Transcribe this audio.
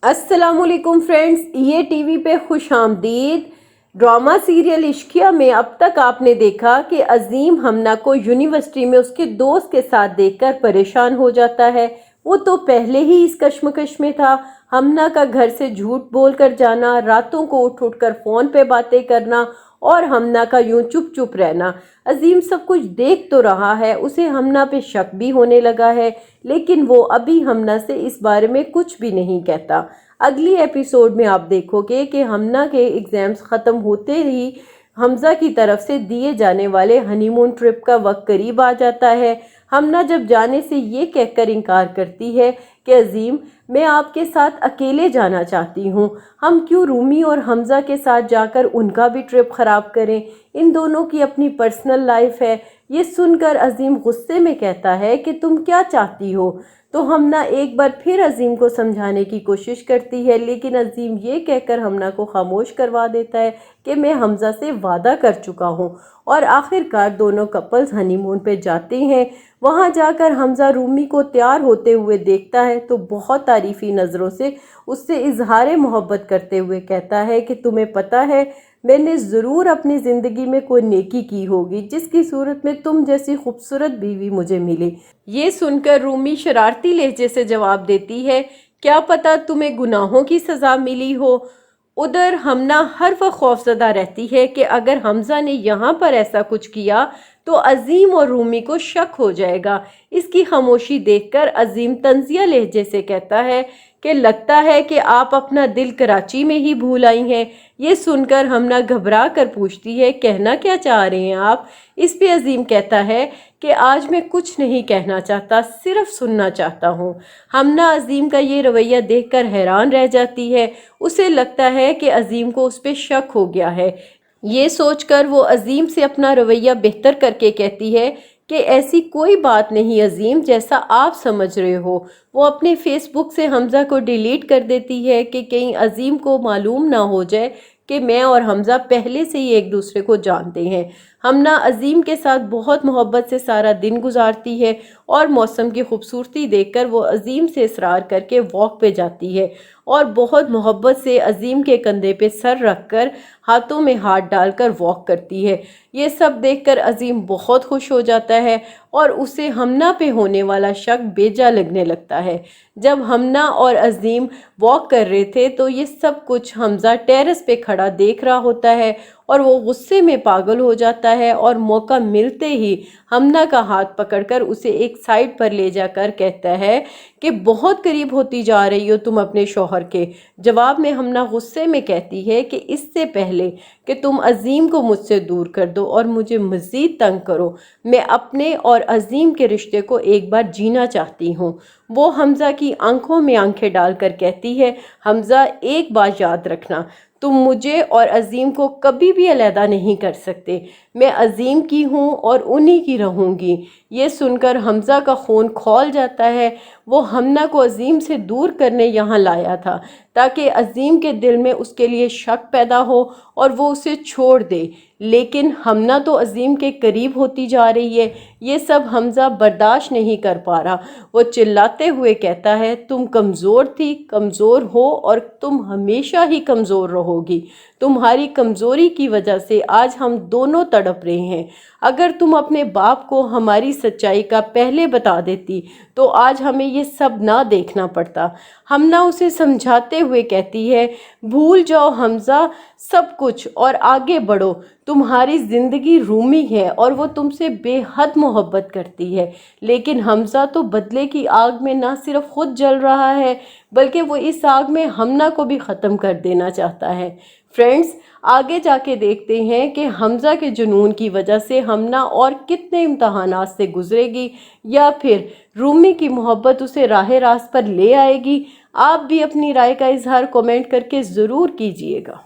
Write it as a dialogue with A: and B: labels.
A: अस्सलाम वालेकुम फ्रेंड्स, ये टीवी पे खुश आमदीद। ड्रामा सीरियल इश्किया में अब तक आपने देखा कि अजीम हमना को यूनिवर्सिटी में उसके दोस्त के साथ देखकर परेशान हो जाता है। वो तो पहले ही इस कश्मकश में था। हमना का घर से झूठ बोल कर जाना, रातों को उठ उठ कर फ़ोन पे बातें करना और हमना का यूं चुप चुप रहना। अजीम सब कुछ देख तो रहा है, उसे हमना पे शक भी होने लगा है, लेकिन वो अभी हमना से इस बारे में कुछ भी नहीं कहता। अगली एपिसोड में आप देखोगे कि हमना के एग्ज़ाम्स ख़त्म होते ही हमज़ा की तरफ से दिए जाने वाले हनीमून ट्रिप का वक्त करीब आ जाता है। हमना जब जाने से ये कहकर इनकार करती है कि अजीम, मैं आपके साथ अकेले जाना चाहती हूँ, हम क्यों रूमी और हमज़ा के साथ जाकर उनका भी ट्रिप ख़राब करें, इन दोनों की अपनी पर्सनल लाइफ है। ये सुनकर अजीम गुस्से में कहता है कि तुम क्या चाहती हो। तो हमना एक बार फिर अजीम को समझाने की कोशिश करती है, लेकिन अजीम ये कहकर हमना को खामोश करवा देता है कि मैं हमज़ा से वादा कर चुका हूँ। और आखिरकार दोनों कपल्स हनीमून पे जाते हैं। वहाँ जाकर हमज़ा रूमी को तैयार होते हुए देखता है तो बहुत तारीफ़ी नज़रों से उससे इजहार मोहब्बत करते हुए कहता है कि तुम्हें पता है, मैंने ज़रूर अपनी ज़िंदगी में कोई नेकी की होगी जिसकी सूरत में तुम जैसी खूबसूरत बीवी मुझे मिली। ये सुनकर रूमी शरारती लहजे से जवाब देती है, क्या पता तुम्हें गुनाहों की सज़ा मिली हो। उधर हमना हर वक्त खौफजदा रहती है कि अगर हमज़ा ने यहाँ पर ऐसा कुछ किया तो अजीम और रूमी को शक हो जाएगा। इसकी खामोशी देखकर अजीम तंजिया लहजे से कहता है कि लगता है कि आप अपना दिल कराची में ही भूल आई हैं। ये सुनकर हमना घबरा कर पूछती है, कहना क्या चाह रहे हैं आप। इस पे अजीम कहता है कि आज मैं कुछ नहीं कहना चाहता, सिर्फ सुनना चाहता हूँ। हमना अजीम का ये रवैया देखकर हैरान रह जाती है। उसे लगता है कि अजीम को उस पर शक हो गया है। ये सोचकर वो अजीम से अपना रवैया बेहतर करके कहती है कि ऐसी कोई बात नहीं अजीम, जैसा आप समझ रहे हो। वो अपने फेसबुक से हमज़ा को डिलीट कर देती है कि कहीं अजीम को मालूम ना हो जाए कि मैं और हमज़ा पहले से ही एक दूसरे को जानते हैं। हमना अजीम के साथ बहुत मोहब्बत से सारा दिन गुजारती है और मौसम की खूबसूरती देखकर वो अजीम से इसरार करके वॉक पे जाती है और बहुत मोहब्बत से अजीम के कंधे पे सर रखकर हाथों में हाथ डालकर वॉक करती है। ये सब देखकर अजीम बहुत खुश हो जाता है और उसे हमना पे होने वाला शक बेजा लगने लगता है। जब हमना और अजीम वॉक कर रहे थे तो ये सब कुछ हमज़ा टेरेस पे खड़ा देख रहा होता है और वो गुस्से में पागल हो जाता है और मौका मिलते ही हमना का हाथ पकड़कर उसे एक साइड पर ले जाकर कहता है कि बहुत करीब होती जा रही हो तुम अपने शौहर के। जवाब में हमना गुस्से में कहती है कि इससे पहले कि तुम अजीम को मुझसे दूर कर दो और मुझे मज़ीद तंग करो, मैं अपने और अजीम के रिश्ते को एक बार जीना चाहती हूँ। वो हमज़ा की आंखों में आंखें डालकर कहती है, हमज़ा एक बात याद रखना, तुम मुझे और अजीम को कभी भी अलहदा नहीं कर सकते। मैं अजीम की हूँ और उन्हीं की रहूँगी। ये सुनकर हमज़ा का खून खौल जाता है। वो हमना को अजीम से दूर करने यहाँ लाया था ताकि अजीम के दिल में उसके लिए शक पैदा हो और वो उसे छोड़ दे, लेकिन हमना तो अजीम के करीब होती जा रही है। ये सब हमज़ा बर्दाश्त नहीं कर पा रहा। वो चिल्लाते हुए कहता है, तुम कमज़ोर थी, कमज़ोर हो और तुम हमेशा ही कमज़ोर रहोगी। तुम्हारी कमज़ोरी की वजह से आज हम दोनों तड़प रहे हैं। अगर तुम अपने बाप को हमारी सच्चाई का पहले बता देती तो आज हमें ये सब ना देखना पड़ता। हमना उसे समझाते हुए कहती है, भूल जाओ हमज़ा सब कुछ और आगे बढ़ो। तुम्हारी ज़िंदगी रूमी है और वो तुमसे बेहद मोहब्बत करती है, लेकिन हमज़ा तो बदले की आग में ना सिर्फ खुद जल रहा है बल्कि वो इस आग में हमना को भी ख़त्म कर देना चाहता है। फ्रेंड्स, आगे जाके देखते हैं कि हमज़ा के जुनून की वजह से हमना और कितने इम्तहानात से गुजरेगी या फिर रूमी की मोहब्बत उसे राह रास्त पर ले आएगी। आप भी अपनी राय का इजहार कमेंट करके ज़रूर कीजिएगा।